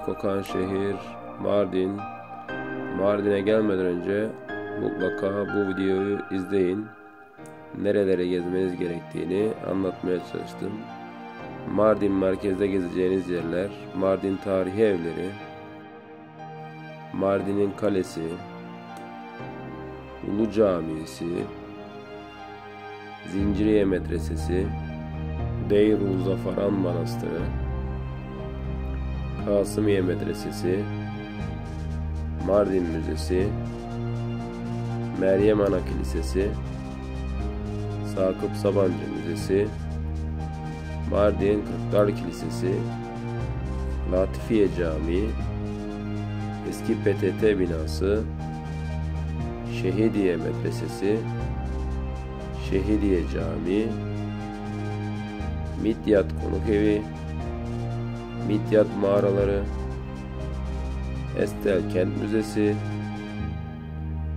kokan şehir Mardin. Mardin'e gelmeden önce mutlaka bu videoyu izleyin. Nerelere gezmeniz gerektiğini anlatmaya çalıştım. Mardin merkezde gezeceğiniz yerler: Mardin Tarihi Evleri, Mardin'in Kalesi, Ulu Camisi, Zinciriye Medresesi, Deyruz-Zafaran Manastırı, Kasımiye Medresesi, Mardin Müzesi, Meryem Ana Kilisesi, Sakıp Sabancı Müzesi, Mardin Kırklar Kilisesi, Latifiye Camii, eski PTT binası, Şehidiye Medresesi, Şehidiye Camii, Midyat Konukevi, Midyat Mağaraları, Estel Kent Müzesi,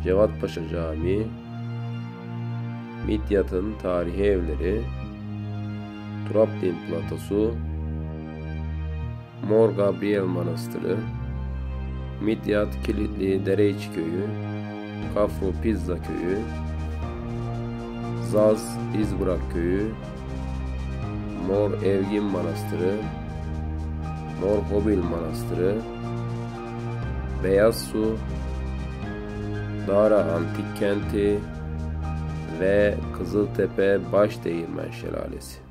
Cevatpaşa Camii, Midyat'ın Tarihi Evleri, Turabdin Platosu, Mor Gabriel Manastırı, Midyat Kilitli Dereiç Köyü, Kafru Pizza Köyü, Zaz İzbırak Köyü, Mor Evgin Manastırı, Mor Hobil Manastırı, Beyaz Su, Dara Antik Kenti ve Kızıltepe Başdeğirmen Şelalesi.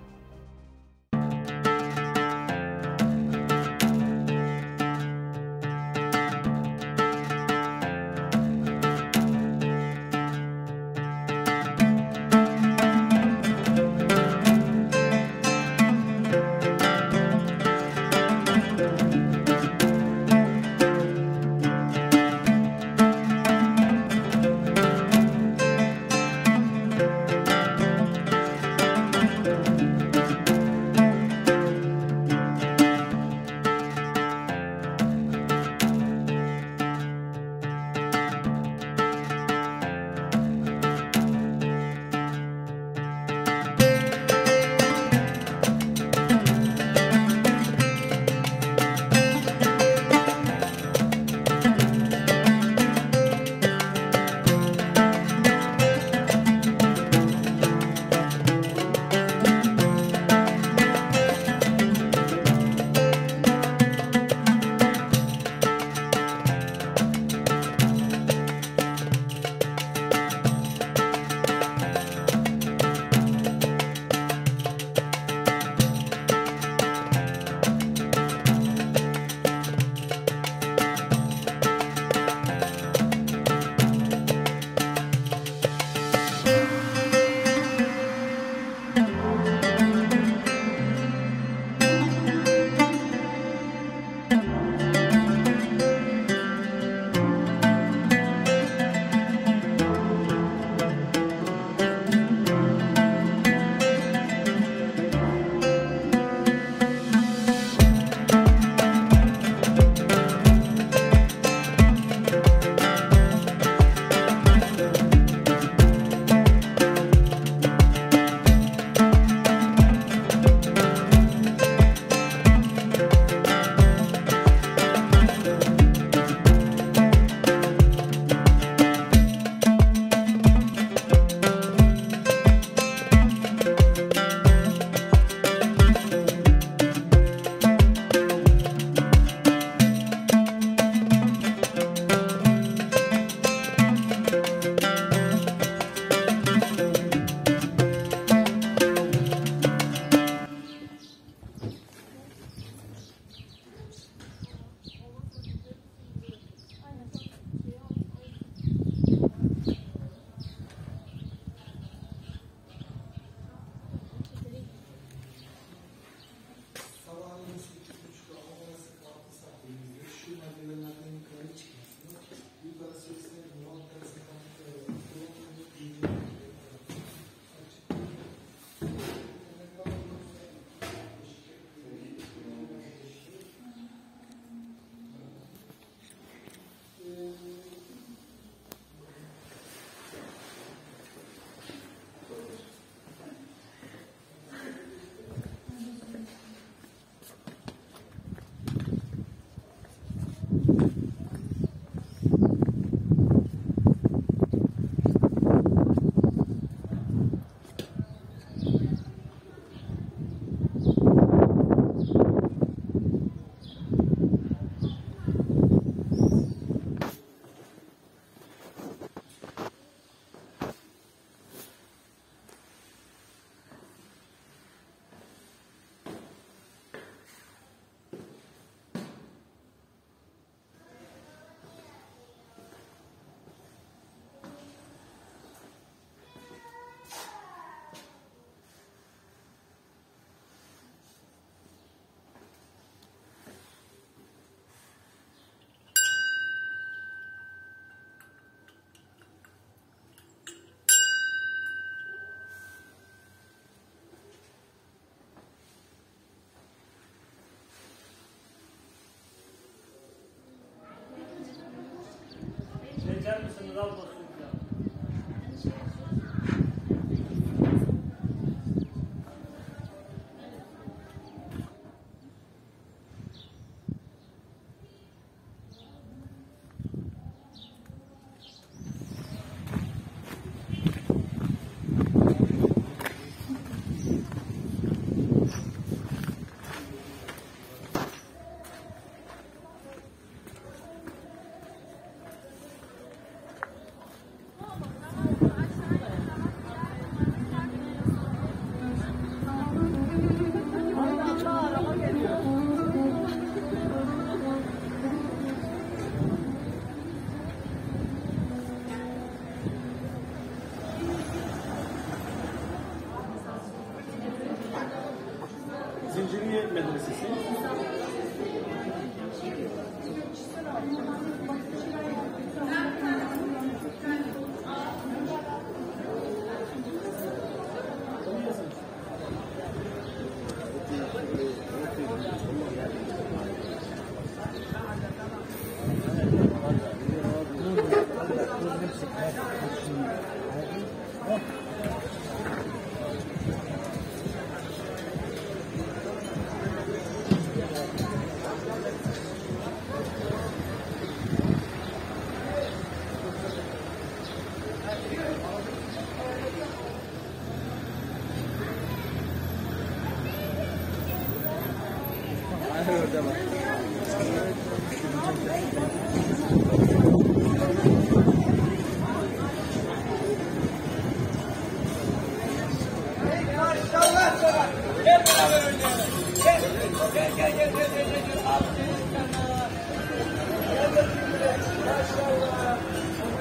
Suriye Medresesi.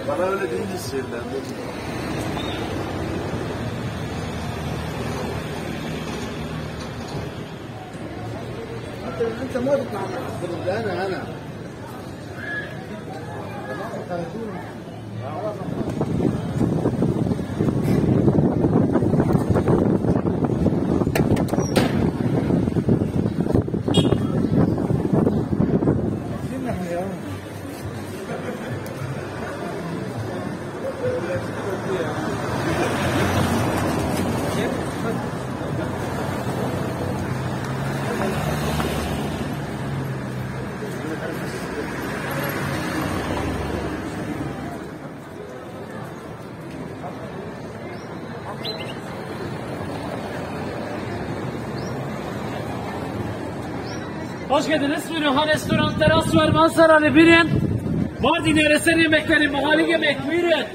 Bana öyle deyince sinirlendim. انت ما تطلع مع الفرد انا Hoş geldiniz. Buyurun, restoran, teras var, manzaralı birin. Mardin yöresel yemekleri, mahalli yemek, buyurun.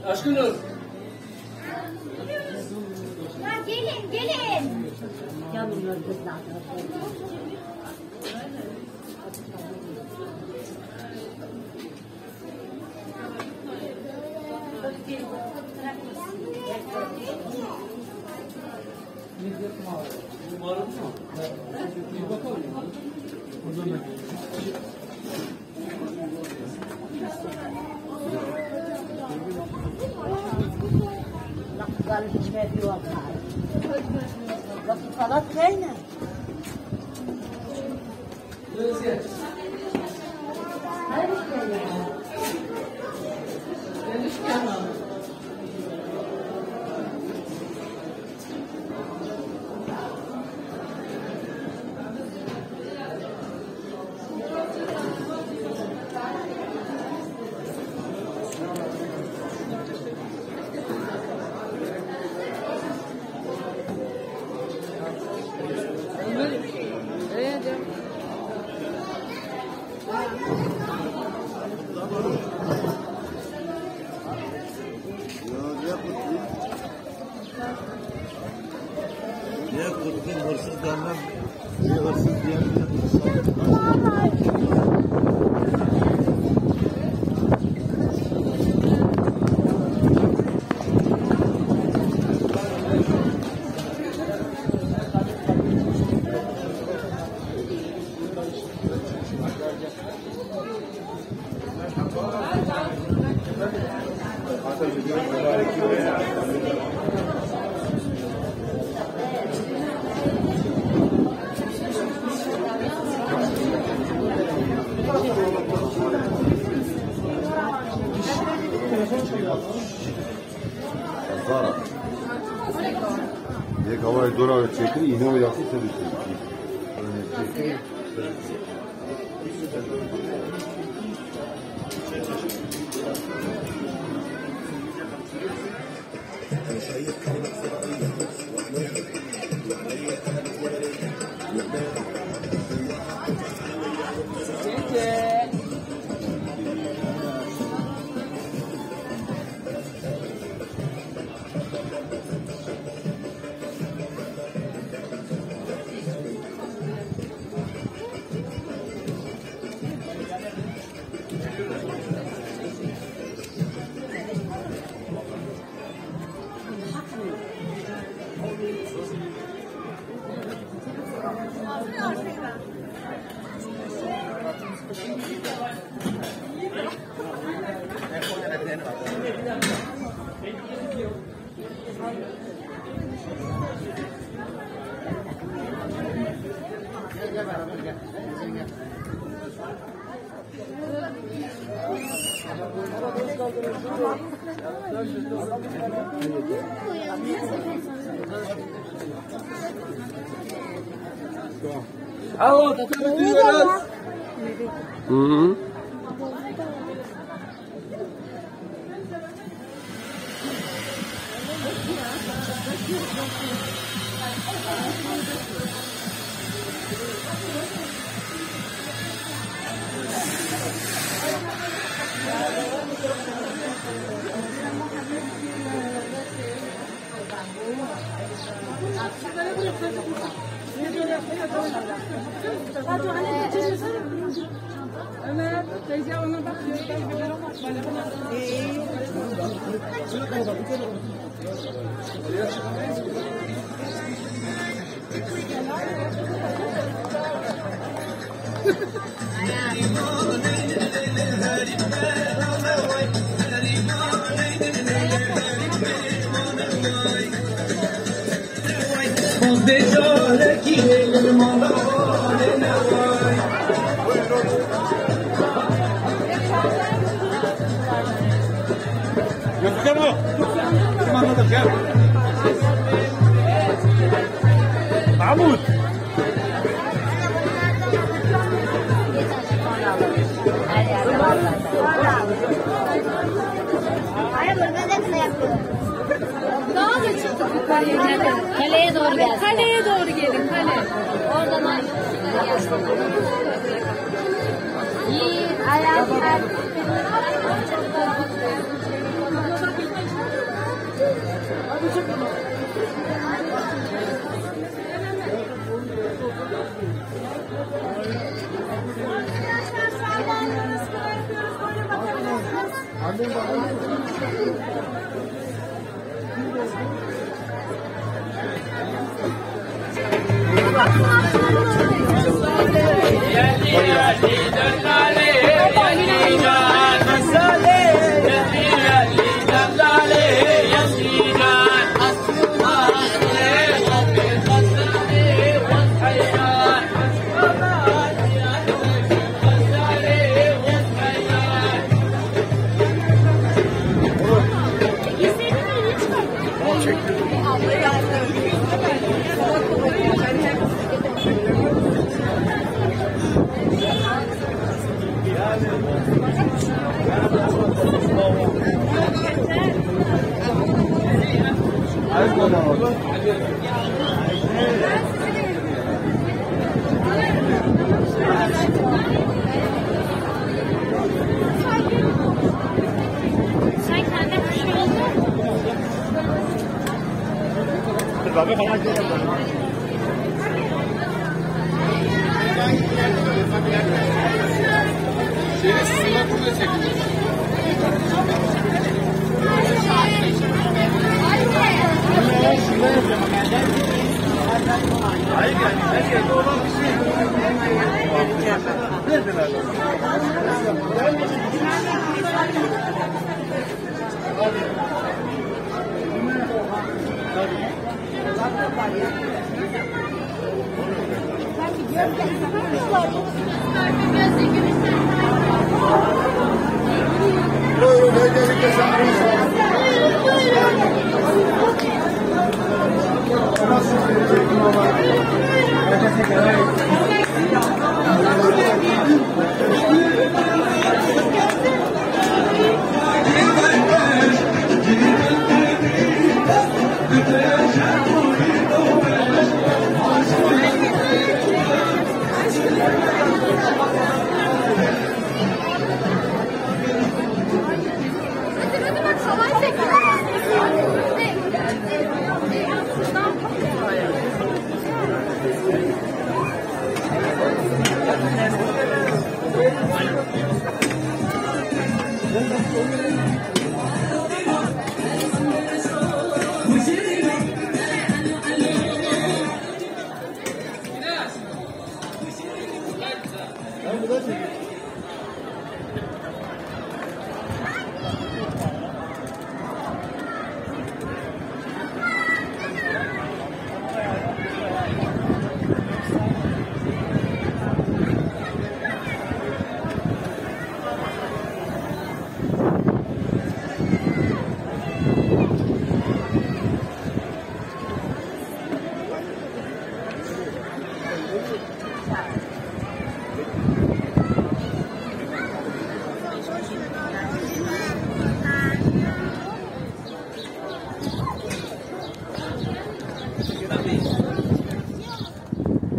Aşkınız. Ya gelin gelin. Kalau hiç veriyor var. Vakit falan kayna. Ya kırkın hırsız denmem. Hırsız diyen Zara. یک هوای دور آور چکری اینو یاسی سری چکری. Alo, tatlı diyoruz. Hı hı. Ömer, teyze ona bakıyor. Gözüküyor mu? Kim anladık ya? Mahmut. Hayır, burada da kısa yapıyorum. Daha da çıktık yukarıya. Kaleye doğru gelsin. Kaleye doğru gelin, kale. Oradan ayrılışlara gelsin. İyi, ayaklar.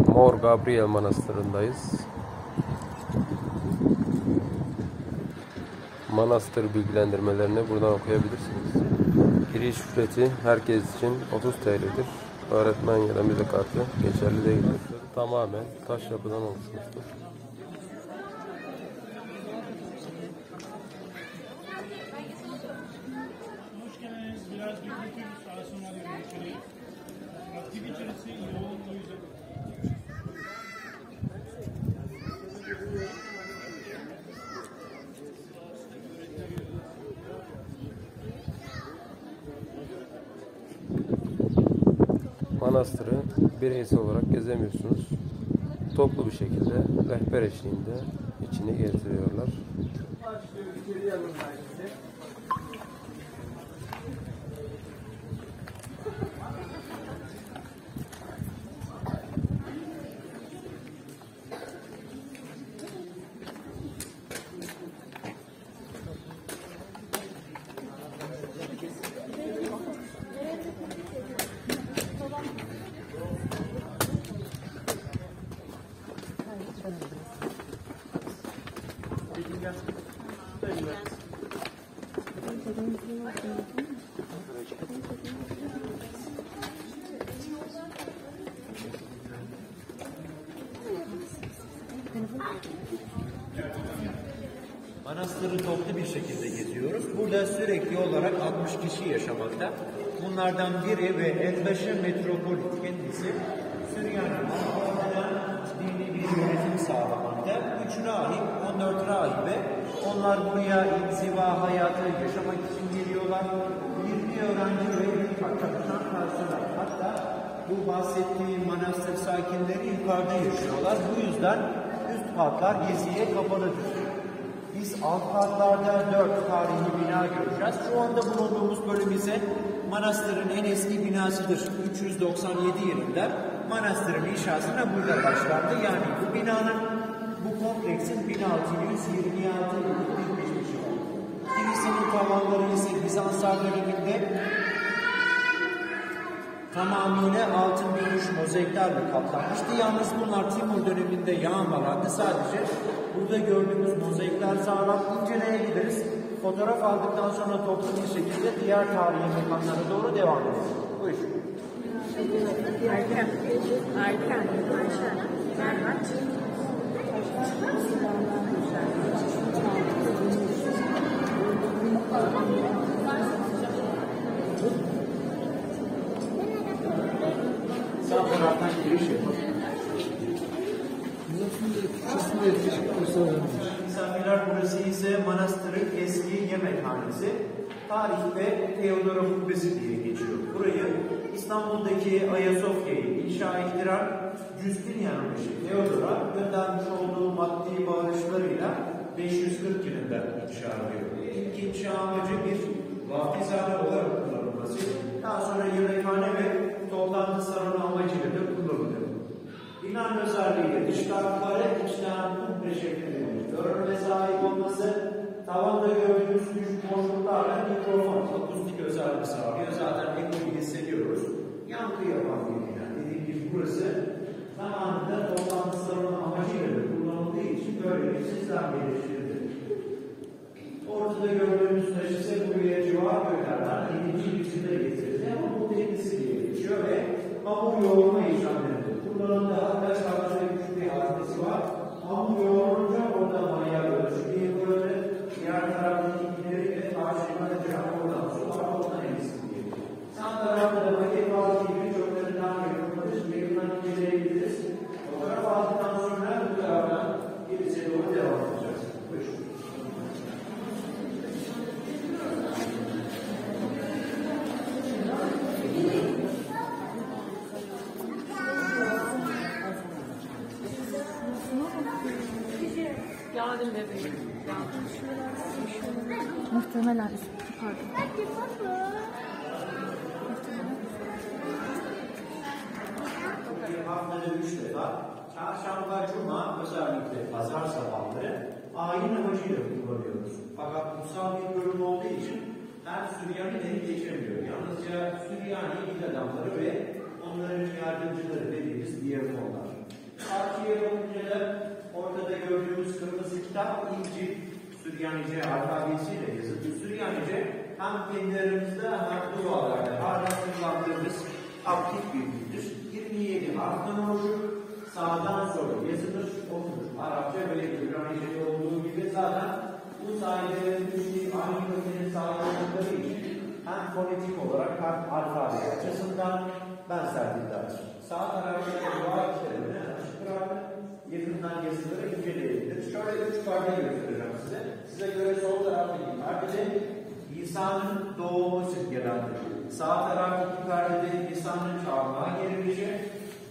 Mor Gabriel Manastırı'ndayız. Manastır bilgilendirmelerini buradan okuyabilirsiniz. Giriş ücreti herkes için 30 TL'dir. Öğretmen ya da müze kartı geçerli değildir. Tamamen taş yapıdan oluşmuştur. Manastırı bireysel olarak gezemiyorsunuz. Toplu bir şekilde rehber eşliğinde içine gezdiriyorlar. Manastırı toplu bir şekilde geziyoruz. Burada sürekli olarak 60 kişi yaşamakta. Bunlardan biri ve Elbaşı metropolit kendisi Süryani'nin ortadan dini bir yönetim sağlamakta. 3 rahip, 14 rahibe. Onlar buraya inziva hayatı yaşamak için geliyorlar. 20 öğrenci ve bir çalışan personel. Hatta bu bahsettiğim manastır sakinleri yukarıda yaşıyorlar. Bu yüzden üst katlar geziye kapalıdır. Biz alt katlarda 4 tarihi bina göreceğiz. Şu anda bulunduğumuz bölüm ise manastırın en eski binasıdır. 397 yılında manastırın inşasına burada başlandı. Yani bu binanın, bu kompleksin 1626 yıllık bir geçmişi var. Kilisinin tavanları ise Bizanslar döneminde tamamıyla altın gümüş mozaiklerle kaplanmıştı. Yalnız bunlar Timur döneminde yağmalandı. Sadece burada gördüğümüz mozaikler sağlam. İnceleyebiliriz. Fotoğraf aldıktan sonra toplu bir şekilde diğer tarihi mekanlara doğru devam ederiz. Buyurun. Sağ taraftan giriş yapalım. Misafirler, burası ise manastırın eski yemekhanesi. Tarihte Teodora Kubbesi diye geçiyor. Burayı İstanbul'daki Ayasofya'yı inşa ettiren Justinian'ın eşi Teodora göndermiş olduğu maddi bağışlarıyla 540 yılında inşa ediyor. İlk inşa amacı bir vaftizhane olarak kullanılması, daha sonra yemekhane ve toplantı salonu amacıyla da kullanılıyor. Binanın özelliği dıştan kare, içten kuble şeklinde görünüme sahip olması, tavanda gördüğümüz küçük boşluklarla mikrofon, akustik özelliği sağlıyor. Zaten ekonomiyi hissediyoruz. Yankı yapan bir bina. Dediğim gibi burası zamanında toplantı salonu amacıyla da kullanıldığı için böyle bir sistem geliştirildi. Ortada gördüğümüz taş ise buraya civar köylerden 7. yüzyılda getirildi ama bu teknisi diye geçiyor ve hamur yoğurma işlemlerinde kullanıldı. Hatta sadece küçük bir haznesi var. Hamur yoğurunca orada maya ölçülüğü böyle diğer taraftaki ileri ve karşılanacak oradan sonra oradan emesin diye. Sağ tarafta da paket bazı gibi çöplerinden yapılmış. Yakından inceleyebiliriz. Fotoğraf aldıktan sonra bu taraftan gerisi doğru devam edeceğiz. Buyurun. Geldim bebeğim. Muhtemelen pardon. Haftada 3 defa, çarşamba, cuma, özellikle pazar sabahları ayin amacıyla kullanıyoruz. Fakat kutsal bir bölüm olduğu için her Süryani'leri geçemiyor. Yalnızca Süryani il adamları ve onların yardımcıları dediğimiz diyakonlar. Partiye bakınca da ortada gördüğümüz kırmızı kitap İncil Süryanice alfabesiyle yazıldı. Süryanice hem kendi aramızda hem dualarda hala kullandığımız aktif bir dildir. 27 harften oluşur. Sağdan sola yazılır, okunur. Arapça ve İbranice'de olduğu gibi zaten bu sayelerin düştüğü aynı kökenin sahip oldukları için hem fonetik olarak hem alfabe açısından benzer dillerdir. Sağ tarafta dua işlerimine açık bırakın. Yakından yazıları inceleyebilir. Şöyle 3 parça göstereceğim size. Size göre sol taraftaki perdede İsa'nın doğumu simgelendir. Sağ taraftaki perdede İsa'nın çarmıha gerilişi,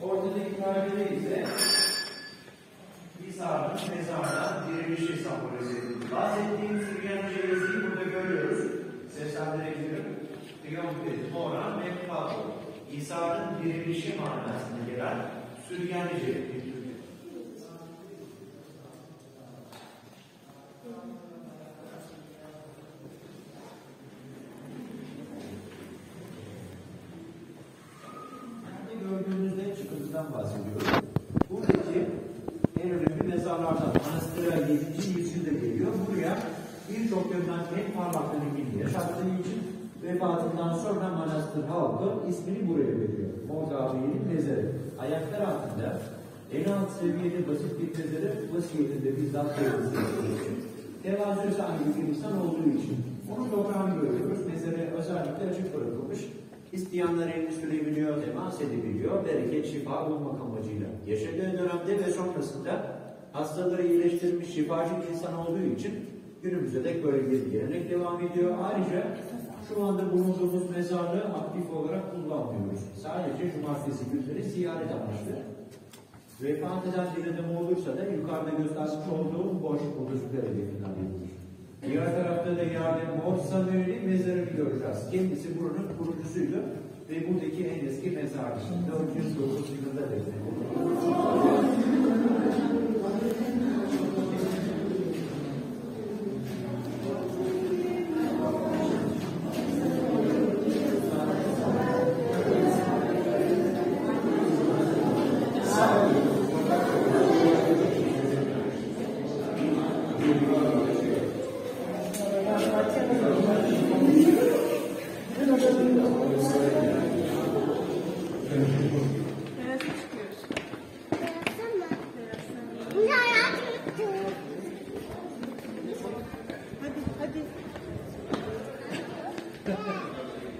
ortadaki perdede ise İsa'nın mezardan dirilişi sembolize edilir. Bahsettiğim Süryanice yazıyı burada görüyoruz. Seslendirebilirim. Triumphit, Moran ve Kato. İsa'nın dirilişi manasına gelen Süryanice bir gördüğünüzde çıkıntıdan bahsediyorum. Buradaki en önemli asırlardan manastıra 7. yüzyılda geliyor. Buraya birçok yönden en parlak dönemini yaşattığı için vefatından sonra manastır halkı ismini buraya veriyor. Mordaviye'nin mezarı. Ayaklar altında en alt seviyede basit bir mezarı vasiyetinde bizzat koyulduğu için tevazu sahibi bir insan olduğu için onu toprağını görüyoruz. Mezarı özellikle açık bırakılmış. İsteyenler elini sürebiliyor, temas edebiliyor. Bereket, şifa bulmak amacıyla. Yaşadığı dönemde ve sonrasında hastaları iyileştirmiş şifacı bir insan olduğu için günümüzde de böyle bir gelenek devam ediyor. Ayrıca şu anda bulunduğumuz mezarlığı aktif olarak kullanmıyoruz. Sadece cumartesi günleri ziyaret amaçlı. Vefat eden bir adam olursa da yukarıda göstermiş olduğum boş otobüsler hedefine alınır. Diğer tarafta da yerde Mor Samuel'in mezarını göreceğiz. Kendisi buranın kurucusuydu ve buradaki en eski mezardı. 409 yılında defnedildi.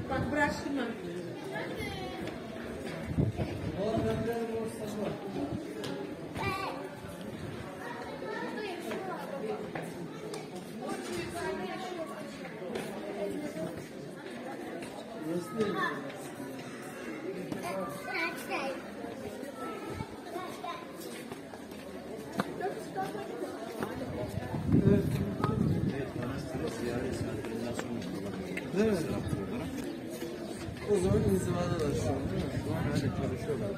Bak bıraktım ben. O zaman inzivadalar şu an değil mi? Şu an öyle çalışıyorlar.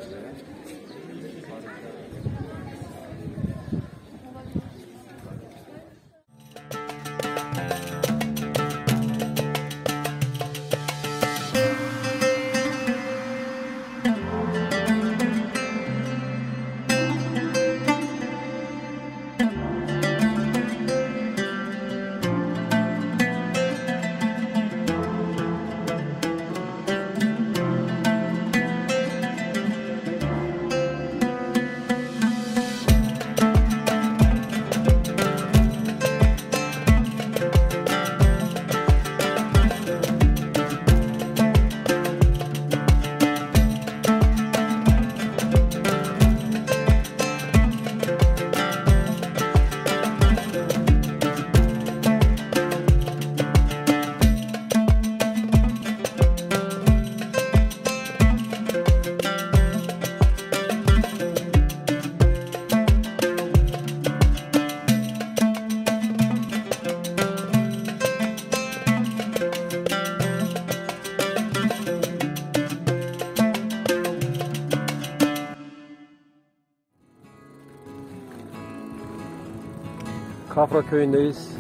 Kafra köyündeyiz.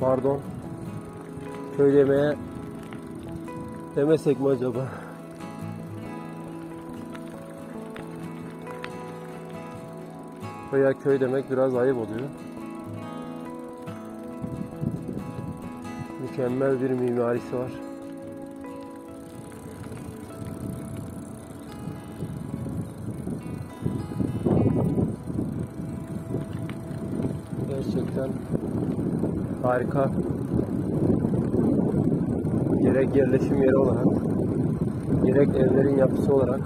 Pardon. Köy yemeğe demesek mi acaba? Veya köy demek biraz ayıp oluyor. Mükemmel bir mimarisi var. Gerçekten harika. Gerek yerleşim yeri olarak, gerek evlerin yapısı olarak.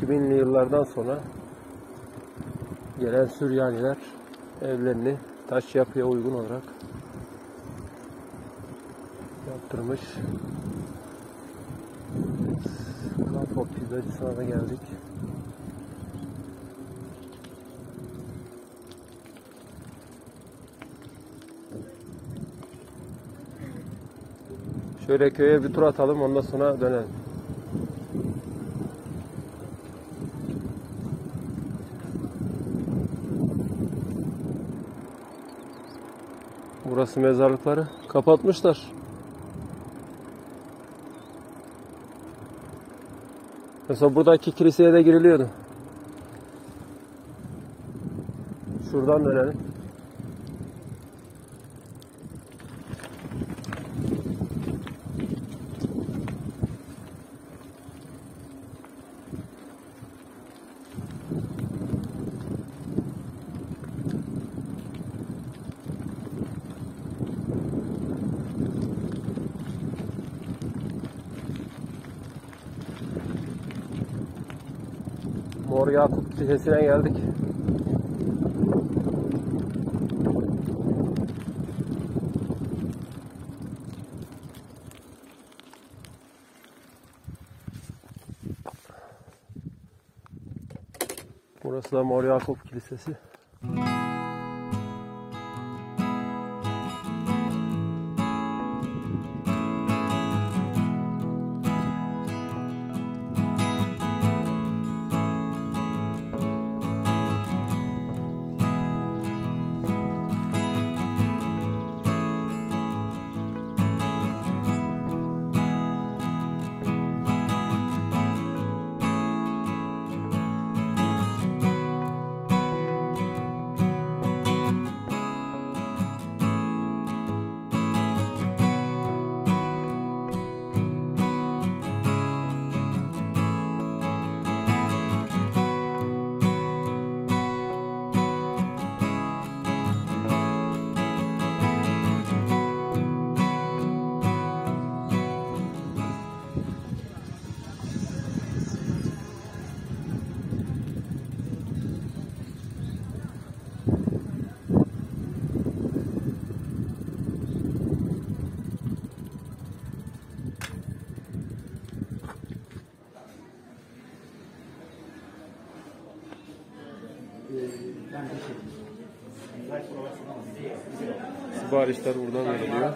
...2000'li yıllardan sonra gelen Süryaniler evlerini taş yapıya uygun olarak yaptırmış. Kafo pizzacısına da geldik. Şöyle köye bir tur atalım, ondan sonra dönelim. Burası mezarlıkları kapatmışlar. Mesela buradaki kiliseye de giriliyordu. Şuradan dönelim. Mor Yakup Kilisesi'ne geldik. Burası da Mor Yakup Kilisesi. Siparişler buradan veriliyor.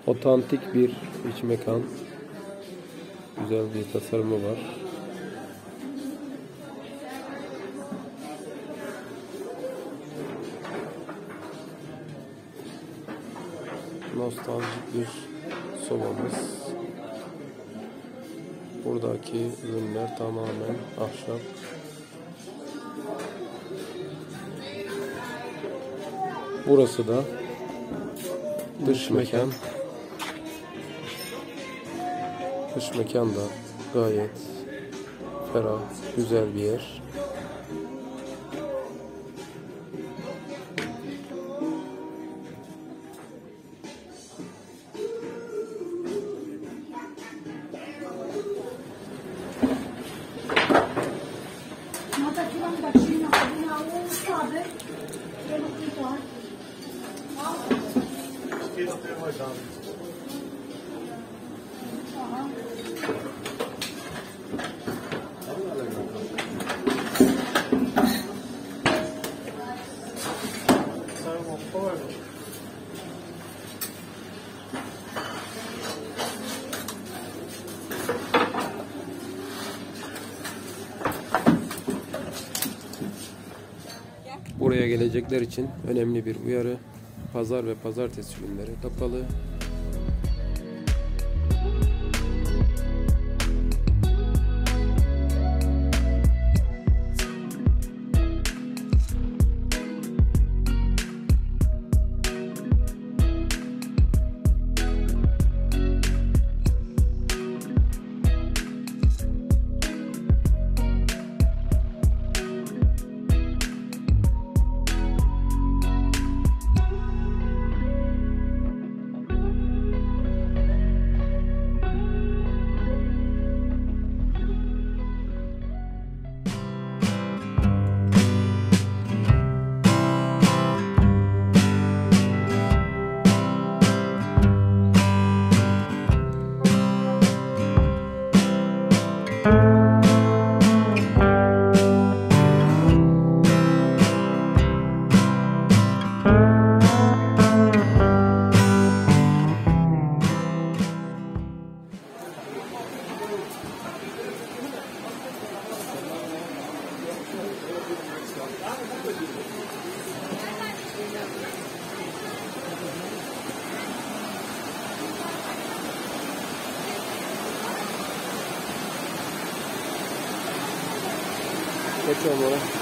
Otantik bir iç mekan. Güzel bir tasarımı var. Nostaljik bir sobamız. Buradaki ürünler tamamen ahşap. Burası da dış mekan. Dış mekan da gayet ferah, güzel bir yer. Buraya gelecekler için önemli bir uyarı. Pazar ve pazartesi günleri kapalı. Geçiyorum oraya.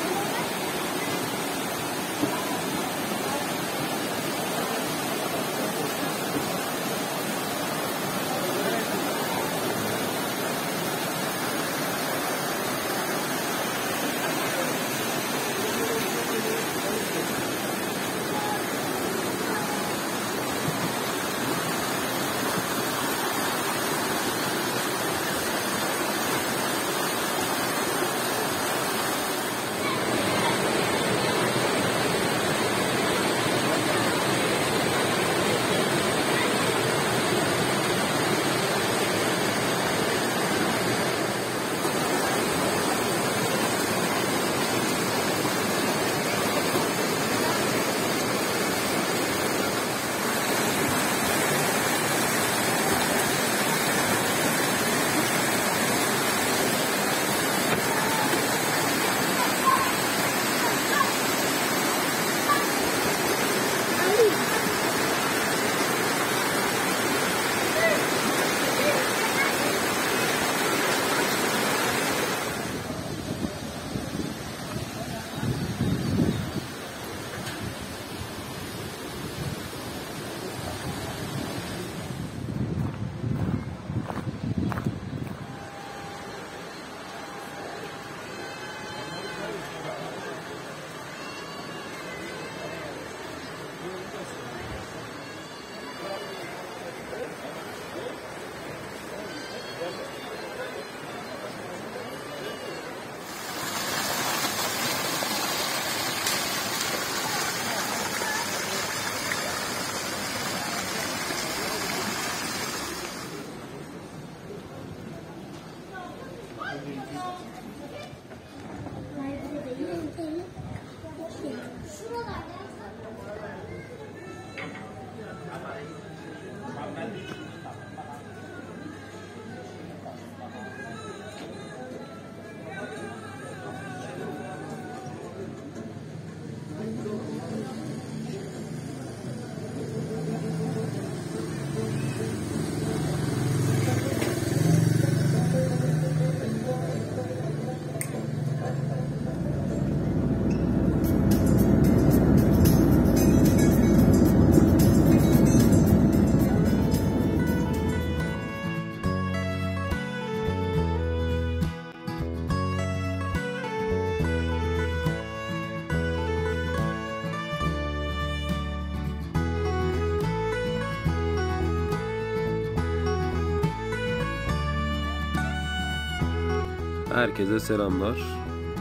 Herkese selamlar.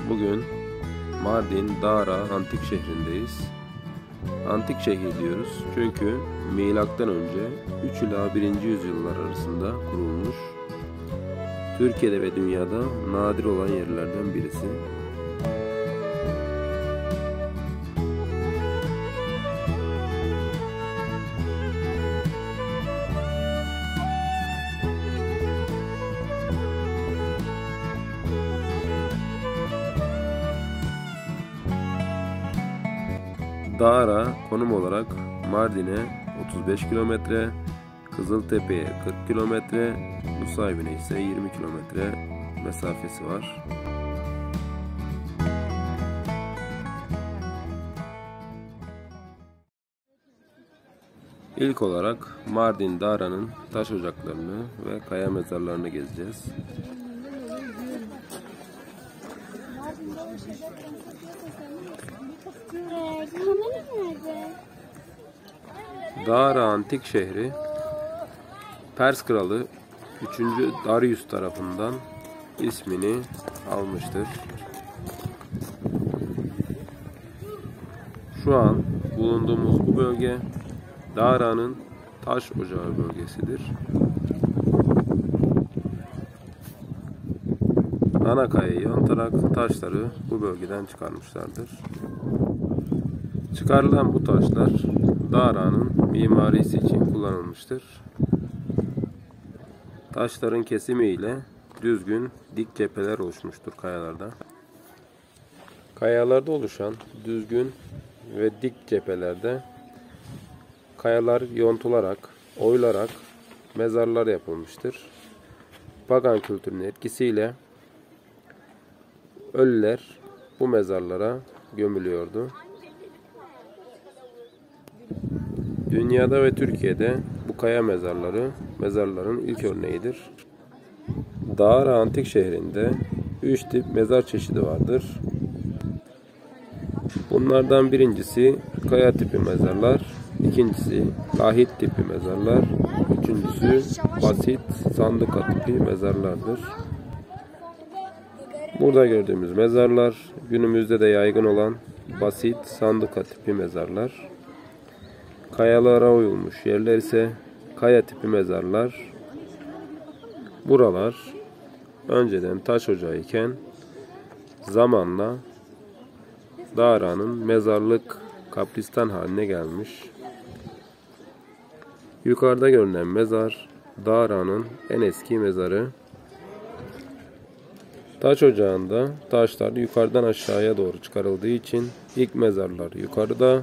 Bugün Mardin Dara Antik Şehri'ndeyiz. Antik şehir diyoruz çünkü milattan önce 3 ila 1. yüzyıllar arasında kurulmuş, Türkiye'de ve dünyada nadir olan yerlerden birisi. Dara konum olarak Mardin'e 35 kilometre, Kızıltepe'ye 40 kilometre, Nusaybin'e ise 20 kilometre mesafesi var. İlk olarak Mardin Dara'nın taş ocaklarını ve kaya mezarlarını gezeceğiz. Dara Antik Şehri, Pers Kralı 3. Darius tarafından ismini almıştır. Şu an bulunduğumuz bu bölge Dara'nın taş ocağı bölgesidir. Ana kayayı yontarak taşları bu bölgeden çıkarmışlardır. Çıkarılan bu taşlar Dara'nın mimarisi için kullanılmıştır. Taşların kesimi ile düzgün dik cepheler oluşmuştur kayalarda. Kayalarda oluşan düzgün ve dik cephelerde kayalar yontularak, oyularak mezarlar yapılmıştır. Pagan kültürünün etkisiyle ölüler bu mezarlara gömülüyordu. Dünyada ve Türkiye'de bu kaya mezarları mezarların ilk örneğidir. Dağra Antik Şehri'nde 3 tip mezar çeşidi vardır. Bunlardan birincisi kaya tipi mezarlar, ikincisi lahit tipi mezarlar, üçüncüsü basit sandıka tipi mezarlardır. Burada gördüğümüz mezarlar günümüzde de yaygın olan basit sandıka tipi mezarlar. Kayalara oyulmuş yerler ise kaya tipi mezarlar. Buralar önceden taş ocağı iken zamanla Dara'nın mezarlık kabristan haline gelmiş. Yukarıda görünen mezar Dara'nın en eski mezarı. Taş ocağında taşlar yukarıdan aşağıya doğru çıkarıldığı için ilk mezarlar yukarıda,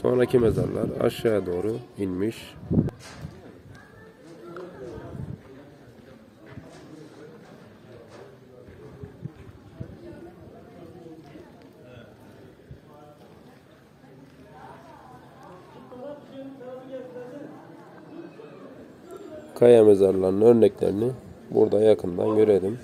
sonraki mezarlar aşağıya doğru inmiş. Kaya mezarlarının örneklerini burada yakından görelim.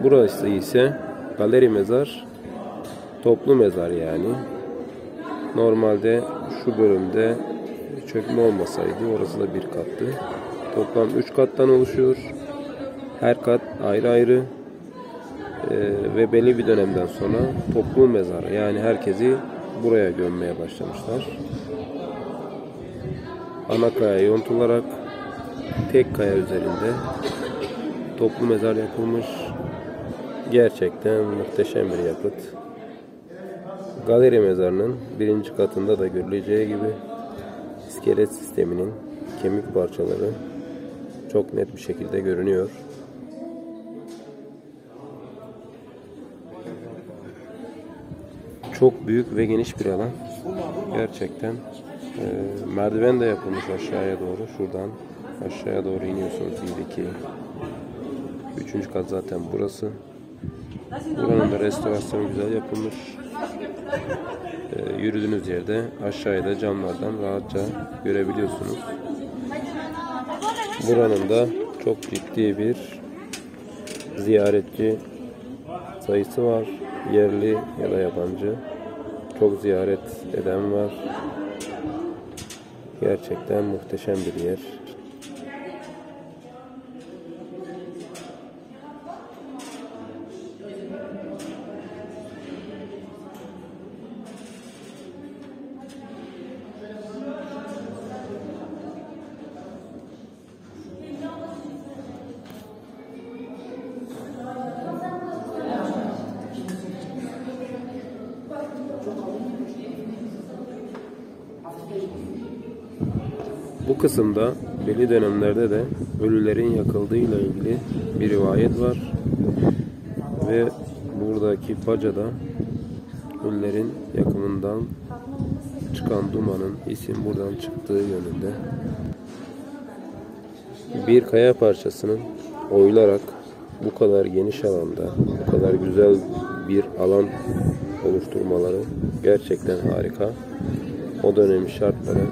Burası ise galeri mezar, toplu mezar yani. Normalde şu bölümde çökme olmasaydı orası da bir kattı. Toplam 3 kattan oluşuyor. Her kat ayrı ayrı ve belli bir dönemden sonra toplu mezar yani herkesi buraya gömmeye başlamışlar. Ana kaya yontularak tek kaya üzerinde toplu mezar yapılmış. Gerçekten muhteşem bir yapıt. Galeri mezarının birinci katında da görüleceği gibi iskelet sisteminin kemik parçaları çok net bir şekilde görünüyor. Çok büyük ve geniş bir alan. Gerçekten merdiven de yapılmış aşağıya doğru. Şuradan aşağıya doğru iniyorsunuz. 1, 2, 3. kat zaten burası. Buranın da restorasyonu güzel yapılmış. Yürüdüğünüz yerde aşağıya da camlardan rahatça görebiliyorsunuz. Buranın da çok ciddi bir ziyaretçi sayısı var. Yerli ya da yabancı. Çok ziyaret eden var. Gerçekten muhteşem bir yer. Bu kısımda belli dönemlerde de ölülerin yakıldığıyla ilgili bir rivayet var. Ve buradaki bacada ölülerin yakımından çıkan dumanın isim buradan çıktığı yönünde. Bir kaya parçasının oyularak bu kadar geniş alanda, bu kadar güzel bir alan oluşturmaları gerçekten harika. O dönemin şartları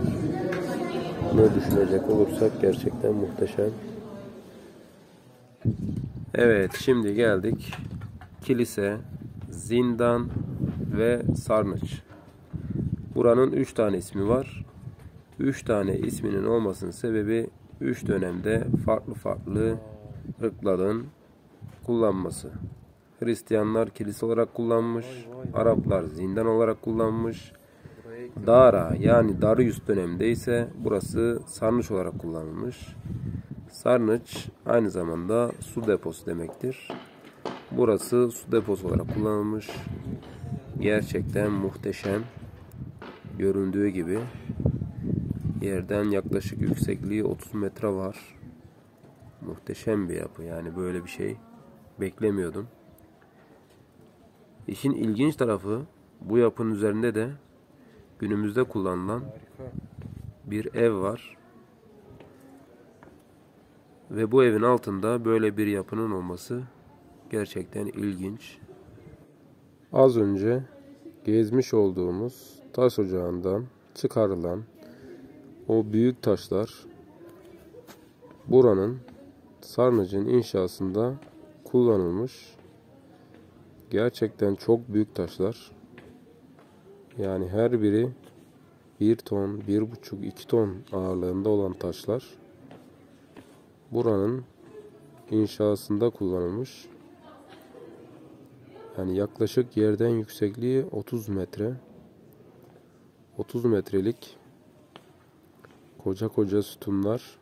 düşünecek olursak gerçekten muhteşem. Evet, şimdi geldik kilise, zindan ve sarnıç. Buranın 3 tane ismi var. 3 tane isminin olmasının sebebi 3 dönemde farklı ırkların kullanması. Hristiyanlar kilise olarak kullanmış, Araplar zindan olarak kullanmış. Dara yani Darius döneminde ise burası sarnıç olarak kullanılmış. Sarnıç aynı zamanda su deposu demektir. Burası su deposu olarak kullanılmış. Gerçekten muhteşem. Göründüğü gibi yerden yaklaşık yüksekliği 30 metre var. Muhteşem bir yapı, yani böyle bir şey beklemiyordum. İşin ilginç tarafı, bu yapının üzerinde de günümüzde kullanılan bir ev var. Ve bu evin altında böyle bir yapının olması gerçekten ilginç. Az önce gezmiş olduğumuz taş ocağından çıkarılan o büyük taşlar buranın sarnıcın inşasında kullanılmış. Gerçekten çok büyük taşlar. Yani her biri 1 ton, 1,5, 2 ton ağırlığında olan taşlar buranın inşasında kullanılmış. Yani yaklaşık yerden yüksekliği 30 metre. 30 metrelik koca sütunlar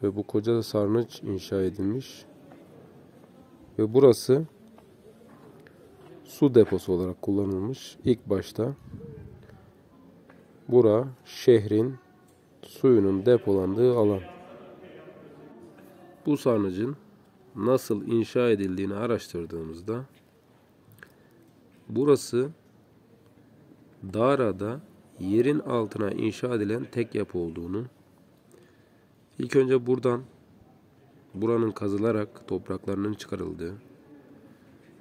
ve bu koca sarnıç inşa edilmiş. Ve burası su deposu olarak kullanılmış. İlk başta bura şehrin suyunun depolandığı alan. Bu sarnıcın nasıl inşa edildiğini araştırdığımızda burası Dara'da yerin altına inşa edilen tek yapı olduğunu, ilk önce buranın kazılarak topraklarının çıkarıldığı,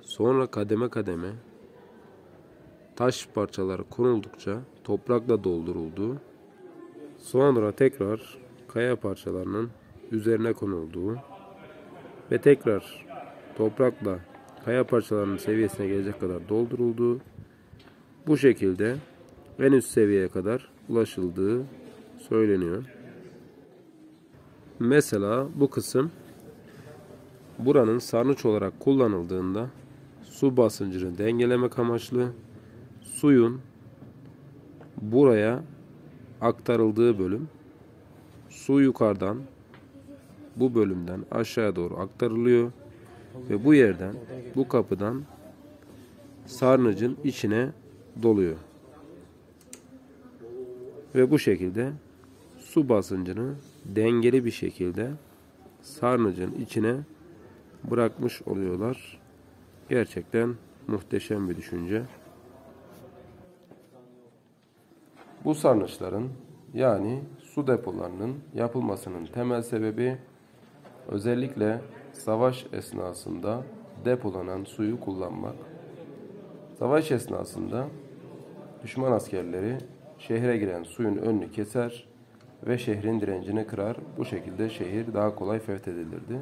sonra kademe kademe taş parçaları konuldukça toprakla doldurulduğu, sonra tekrar kaya parçalarının üzerine konulduğu ve tekrar toprakla kaya parçalarının seviyesine gelecek kadar doldurulduğu, bu şekilde en üst seviyeye kadar ulaşıldığı söyleniyor. Mesela bu kısım buranın sarnıç olarak kullanıldığında su basıncını dengelemek amaçlı suyun buraya aktarıldığı bölüm. Su yukarıdan bu bölümden aşağıya doğru aktarılıyor ve bu yerden, bu kapıdan sarnıcın içine doluyor. Ve bu şekilde su basıncını dengeli bir şekilde sarnıcın içine bırakmış oluyorlar. Gerçekten muhteşem bir düşünce. Bu sarnıçların, yani su depolarının yapılmasının temel sebebi özellikle savaş esnasında depolanan suyu kullanmak. Savaş esnasında düşman askerleri şehre giren suyun önünü keser ve şehrin direncini kırar. Bu şekilde şehir daha kolay fethedilirdi.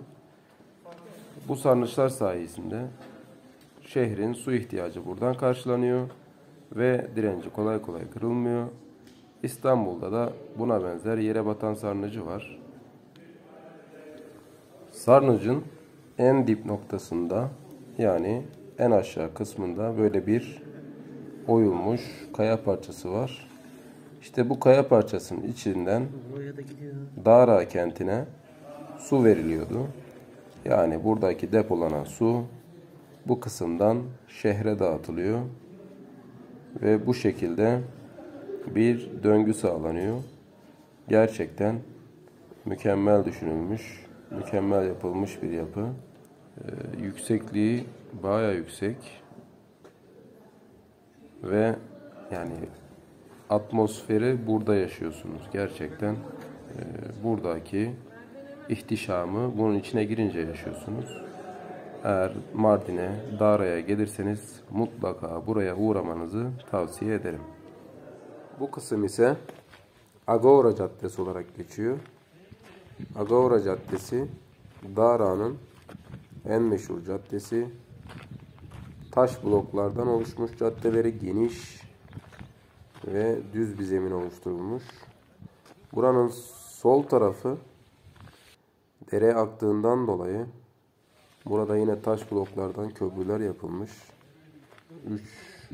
Bu sarnıçlar sayesinde şehrin su ihtiyacı buradan karşılanıyor ve direnci kolay kolay kırılmıyor. İstanbul'da da buna benzer yere batan sarnıcı var. Sarnıcın en dip noktasında, yani en aşağı kısmında böyle bir oyulmuş kaya parçası var. İşte bu kaya parçasının içinden Dara kentine su veriliyordu. Yani buradaki depolanan su bu kısımdan şehre dağıtılıyor ve bu şekilde bir döngü sağlanıyor. Gerçekten mükemmel düşünülmüş, mükemmel yapılmış bir yapı. Yüksekliği bayağı yüksek ve yani atmosferi burada yaşıyorsunuz. Gerçekten buradaki ihtişamı bunun içine girince yaşıyorsunuz. Eğer Mardin'e, Dara'ya gelirseniz mutlaka buraya uğramanızı tavsiye ederim. Bu kısım ise Agora Caddesi olarak geçiyor. Agora Caddesi Dara'nın en meşhur caddesi. Taş bloklardan oluşmuş, caddeleri geniş ve düz bir zemin oluşturulmuş. Buranın sol tarafı dere aktığından dolayı burada yine taş bloklardan köprüler yapılmış.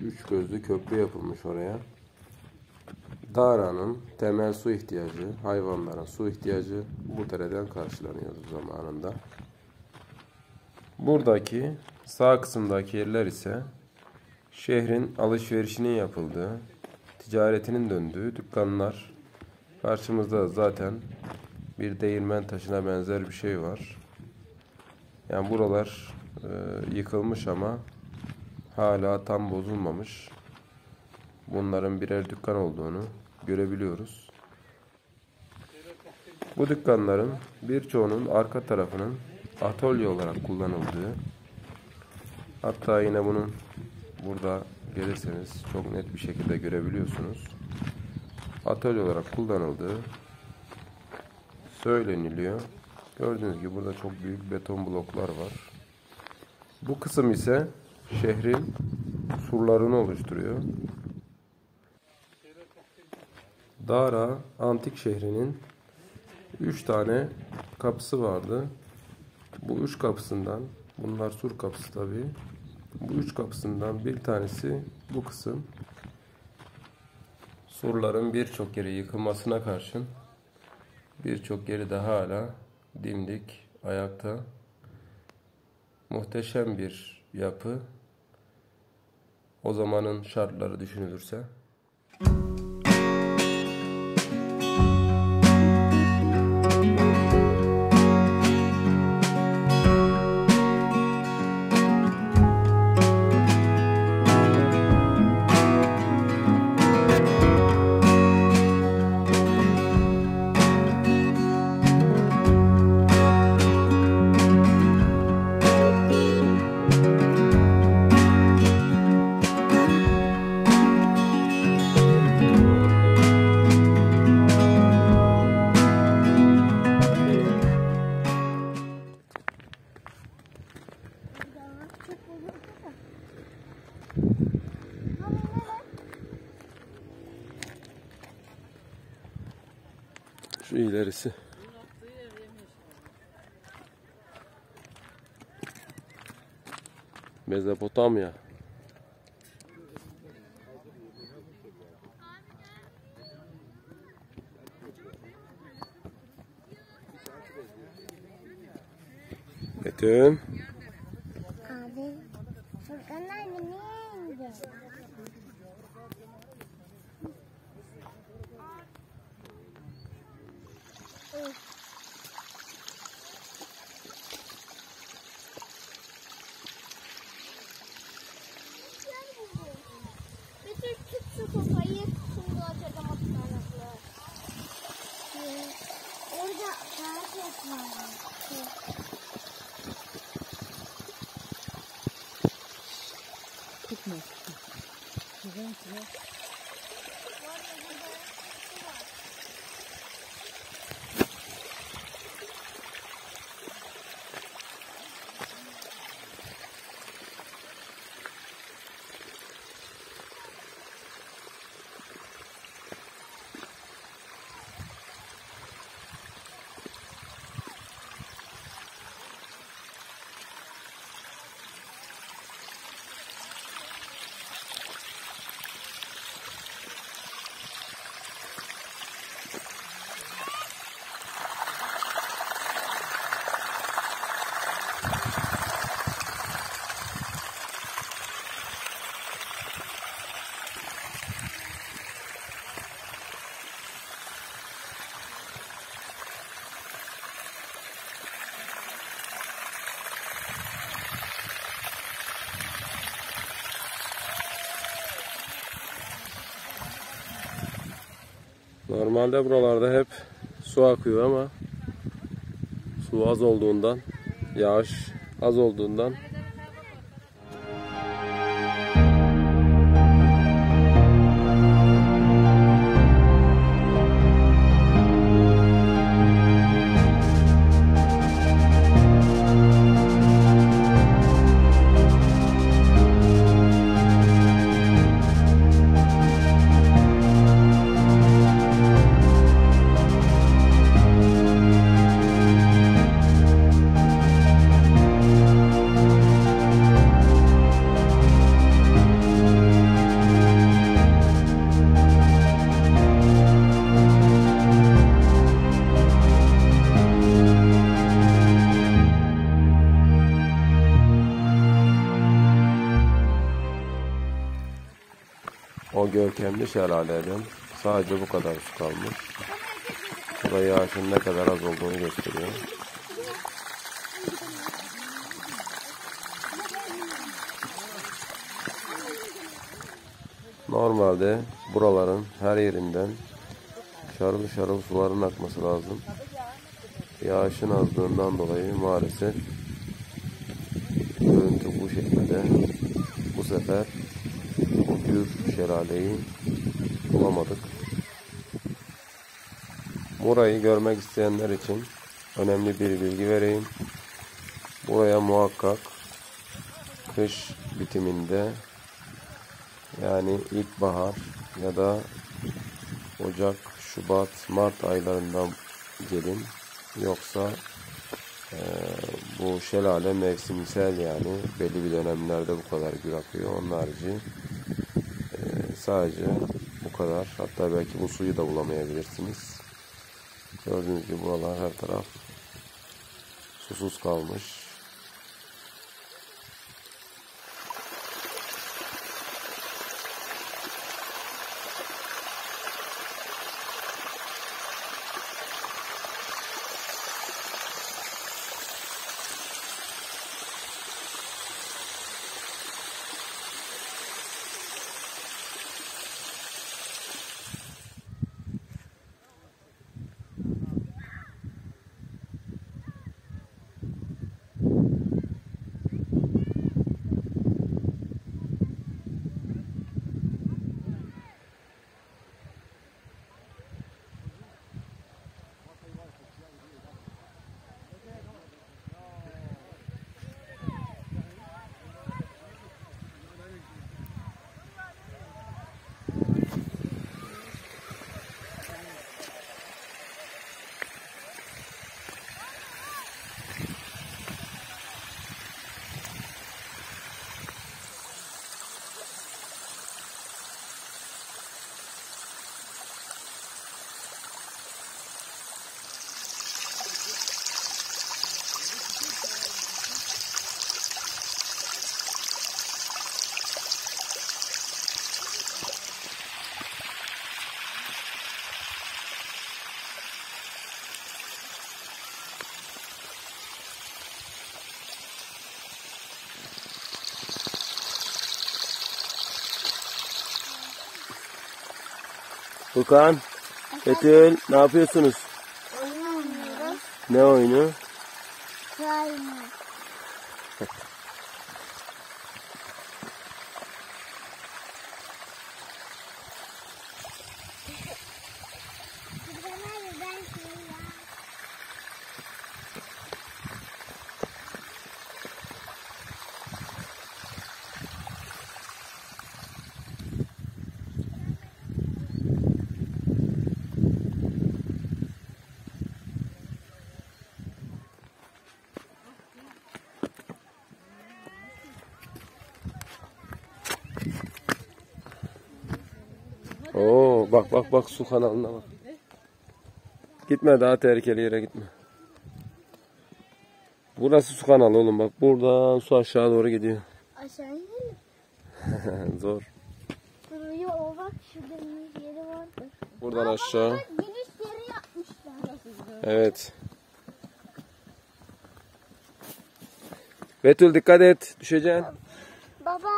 Üç gözlü köprü yapılmış oraya. Dara'nın temel su ihtiyacı, hayvanların su ihtiyacı bu dereden karşılanıyordu zamanında. Buradaki sağ kısımdaki yerler ise şehrin alışverişinin yapıldığı, ticaretinin döndüğü dükkanlar. Karşımızda zaten bir değirmen taşına benzer bir şey var. Yani buralar yıkılmış ama hala tam bozulmamış. Bunların birer dükkan olduğunu görebiliyoruz. Bu dükkanların birçoğunun arka tarafının atölye olarak kullanıldığı, hatta yine bunun burada gelirseniz çok net bir şekilde görebiliyorsunuz. Atölye olarak kullanıldığı söyleniliyor. Gördüğünüz gibi burada çok büyük beton bloklar var. Bu kısım ise şehrin surlarını oluşturuyor. Dara antik şehrinin 3 tane kapısı vardı. Bu 3 kapısından, bunlar sur kapısı tabii. Bu 3 kapısından bir tanesi bu kısım. Surların birçok yeri yıkılmasına karşın birçok yeri de hala dimdik ayakta. Muhteşem bir yapı. O zamanın şartları düşünülürse. Şu ilerisi. Mezopotamya. Metin. Abi, Furkanlar nereye gidiyor? Betül tut şu sopayı, şimdi açacağım atlarla. Orada kağıt yapmam. Tutma. Güzel güzel. Normalde buralarda hep su akıyor ama su az olduğundan, yağış az olduğundan o görkemli şelaleden sadece bu kadar su kalmış. Bu da yağışın ne kadar az olduğunu gösteriyor. Normalde buraların her yerinden şarıl şarıl suların akması lazım. Yağışın azlığından dolayı maalesef görüntü bu şekilde. Bu sefer o gür şelaleyi bulamadık. Burayı görmek isteyenler için önemli bir bilgi vereyim. Buraya muhakkak kış bitiminde, yani ilkbahar ya da Ocak, Şubat, Mart aylarından gelin. Yoksa bu şelale mevsimsel, yani belli bir dönemlerde bu kadar gür akıyor. Onun harici sadece bu kadar. Hatta belki bu suyu da bulamayabilirsiniz. Gördüğünüz gibi buralar her taraf susuz kalmış. Furkan, Betül, ne yapıyorsunuz? Oyun oynuyoruz. Ne oyunu? Slime. Oo, bak su kanalına bak. Gitme, daha tehlikeli yere gitme. Burası su kanalı oğlum, bak buradan su aşağı doğru gidiyor. Aşağı inelim. Zor. Duruyor o, bak şurada bir yeri vardır. Buradan aşağı. Bak, giriş yeri yapmışlar. Evet. Betül dikkat et, düşeceksin. Baba,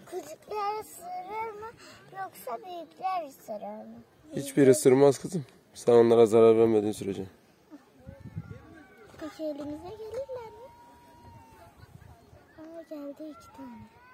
küçükler ısırır mı yoksa büyükler ısırır mı? Hiçbiri ısırmaz kızım. Sen onlara zarar vermediğin sürece. Peki elimize gelirler mi? Aa, geldi 2 tane.